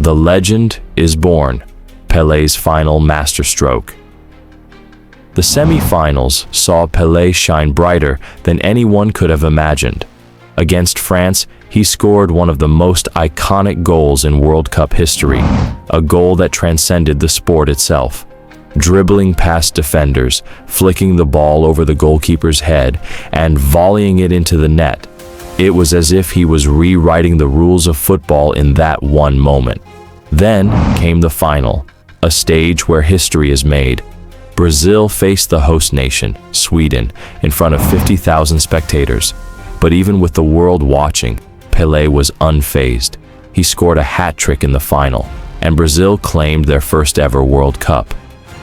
The legend is born, Pelé's final masterstroke. The semi-finals saw Pelé shine brighter than anyone could have imagined. Against France, he scored one of the most iconic goals in World Cup history, a goal that transcended the sport itself. Dribbling past defenders, flicking the ball over the goalkeeper's head, and volleying it into the net. It was as if he was rewriting the rules of football in that one moment. Then came the final, a stage where history is made. Brazil faced the host nation, Sweden, in front of 50,000 spectators. But even with the world watching, Pelé was unfazed. He scored a hat-trick in the final, and Brazil claimed their first ever World Cup.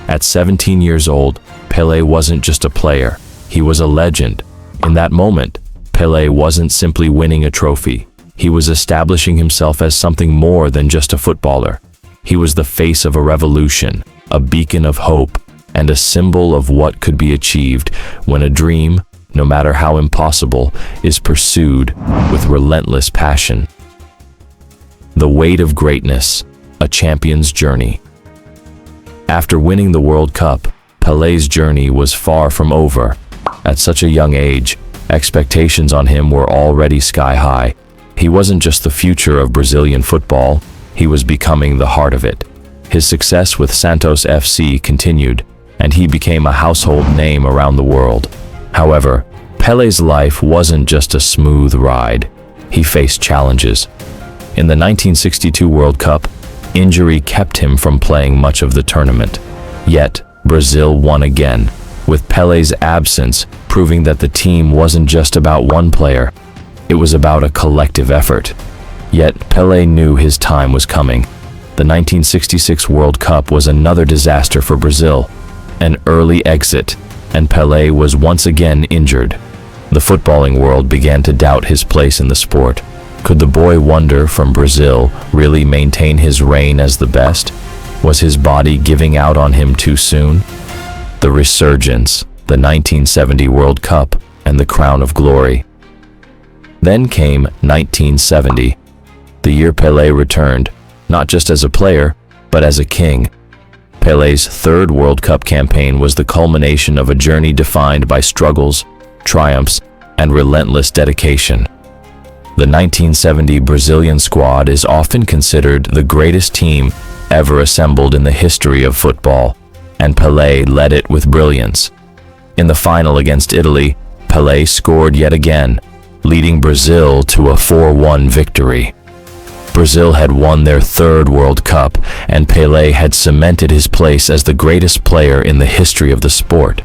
At 17 years old, Pelé wasn't just a player, he was a legend. In that moment, Pelé wasn't simply winning a trophy. He was establishing himself as something more than just a footballer. He was the face of a revolution, a beacon of hope, and a symbol of what could be achieved when a dream, no matter how impossible, is pursued with relentless passion. The weight of greatness, a champion's journey. After winning the World Cup, Pelé's journey was far from over. At such a young age, expectations on him were already sky high. He wasn't just the future of Brazilian football, he was becoming the heart of it. His success with Santos FC continued, and he became a household name around the world. However, Pelé's life wasn't just a smooth ride. He faced challenges. In the 1962 World Cup, injury kept him from playing much of the tournament. Yet, Brazil won again, with Pelé's absence proving that the team wasn't just about one player. It was about a collective effort. Yet, Pelé knew his time was coming. The 1966 World Cup was another disaster for Brazil. An early exit, and Pelé was once again injured. The footballing world began to doubt his place in the sport. Could the boy wonder from Brazil really maintain his reign as the best? Was his body giving out on him too soon? The resurgence, the 1970 World Cup, and the crown of glory. Then came 1970, the year Pelé returned, not just as a player, but as a king. Pelé's third World Cup campaign was the culmination of a journey defined by struggles, triumphs, and relentless dedication. The 1970 Brazilian squad is often considered the greatest team ever assembled in the history of football, and Pelé led it with brilliance. In the final against Italy, Pelé scored yet again, leading Brazil to a 4-1 victory. Brazil had won their third World Cup, and Pelé had cemented his place as the greatest player in the history of the sport.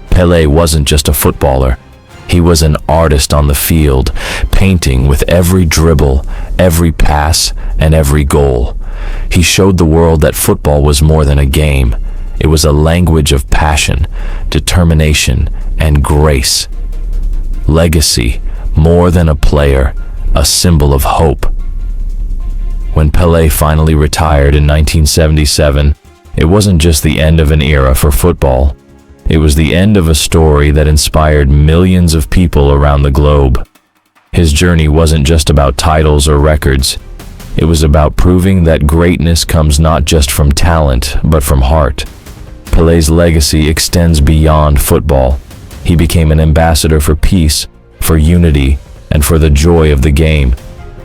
Pelé wasn't just a footballer. He was an artist on the field, painting with every dribble, every pass, and every goal. He showed the world that football was more than a game. It was a language of passion, determination, and grace. Legacy, more than a player, a symbol of hope. When Pelé finally retired in 1977, it wasn't just the end of an era for football. It was the end of a story that inspired millions of people around the globe. His journey wasn't just about titles or records. It was about proving that greatness comes not just from talent, but from heart. Pelé's legacy extends beyond football. He became an ambassador for peace, for unity, and for the joy of the game.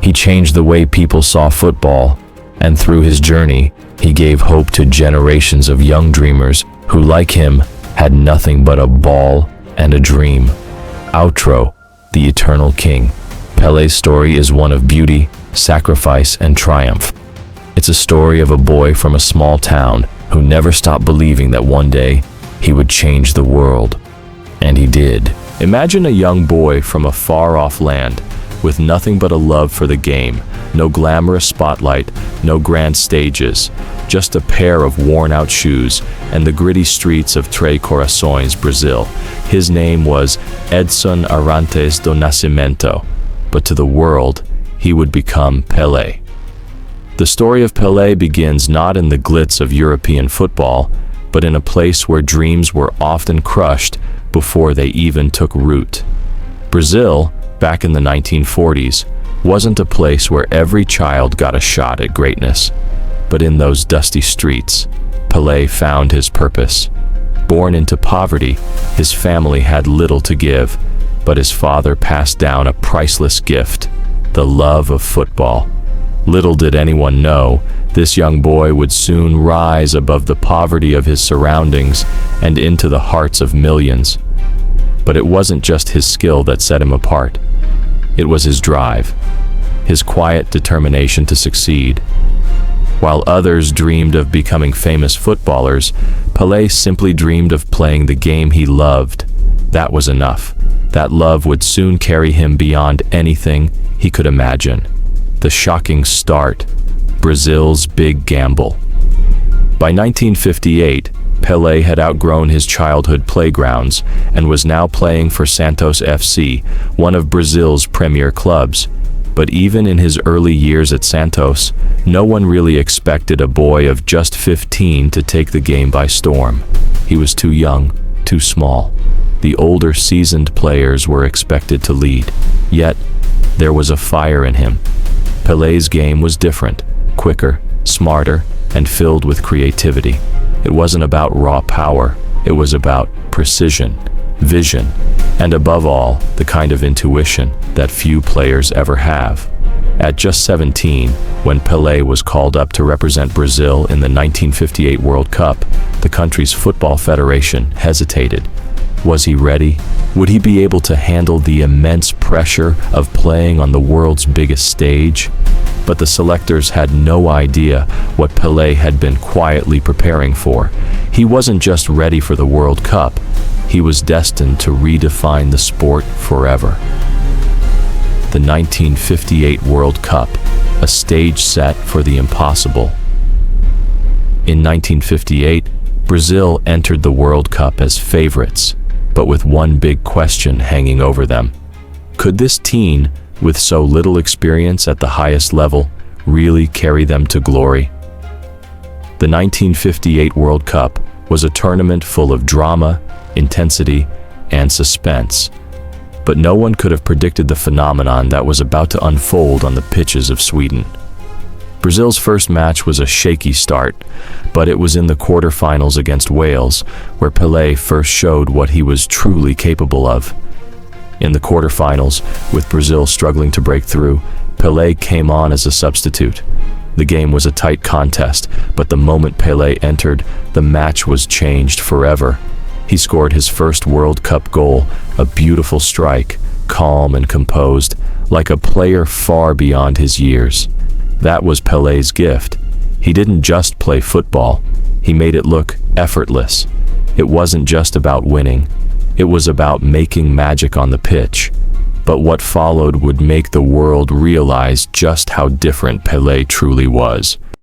He changed the way people saw football, and through his journey, he gave hope to generations of young dreamers who, like him, had nothing but a ball and a dream. Outro, the Eternal King. Pelé's story is one of beauty, sacrifice, and triumph. It's a story of a boy from a small town who never stopped believing that one day he would change the world. And he did. Imagine a young boy from a far-off land with nothing but a love for the game, no glamorous spotlight, no grand stages, just a pair of worn-out shoes and the gritty streets of Três Corações, Brazil. His name was Edson Arantes do Nascimento, but to the world, he would become Pelé. The story of Pelé begins not in the glitz of European football, but in a place where dreams were often crushed before they even took root. Brazil, back in the 1940s, wasn't a place where every child got a shot at greatness, but in those dusty streets, Pelé found his purpose. Born into poverty, his family had little to give, but his father passed down a priceless gift, the love of football. Little did anyone know, this young boy would soon rise above the poverty of his surroundings and into the hearts of millions. But it wasn't just his skill that set him apart. It was his drive, his quiet determination to succeed. While others dreamed of becoming famous footballers, Pelé simply dreamed of playing the game he loved. That was enough. That love would soon carry him beyond anything he could imagine. The shocking start, Brazil's big gamble. By 1958, Pelé had outgrown his childhood playgrounds and was now playing for Santos FC, one of Brazil's premier clubs. But even in his early years at Santos, no one really expected a boy of just 15 to take the game by storm. He was too young, too small. The older, seasoned players were expected to lead. Yet, there was a fire in him. Pelé's game was different, quicker, smarter, and filled with creativity. It wasn't about raw power, it was about precision, vision, and above all, the kind of intuition that few players ever have. At just 17, when Pelé was called up to represent Brazil in the 1958 World Cup, the country's football federation hesitated. Was he ready? Would he be able to handle the immense pressure of playing on the world's biggest stage? But the selectors had no idea what Pelé had been quietly preparing for. He wasn't just ready for the World Cup, he was destined to redefine the sport forever. The 1958 World Cup, a stage set for the impossible. In 1958, Brazil entered the World Cup as favorites, but with one big question hanging over them. Could this teen, with so little experience at the highest level, really carry them to glory? The 1958 World Cup was a tournament full of drama, intensity, and suspense. But no one could have predicted the phenomenon that was about to unfold on the pitches of Sweden. Brazil's first match was a shaky start, but it was in the quarterfinals against Wales where Pelé first showed what he was truly capable of. In the quarterfinals, with Brazil struggling to break through, Pelé came on as a substitute. The game was a tight contest, but the moment Pelé entered, the match was changed forever. He scored his first World Cup goal, a beautiful strike, calm and composed, like a player far beyond his years. That was Pelé's gift. He didn't just play football, he made it look effortless. It wasn't just about winning, it was about making magic on the pitch. But what followed would make the world realize just how different Pelé truly was.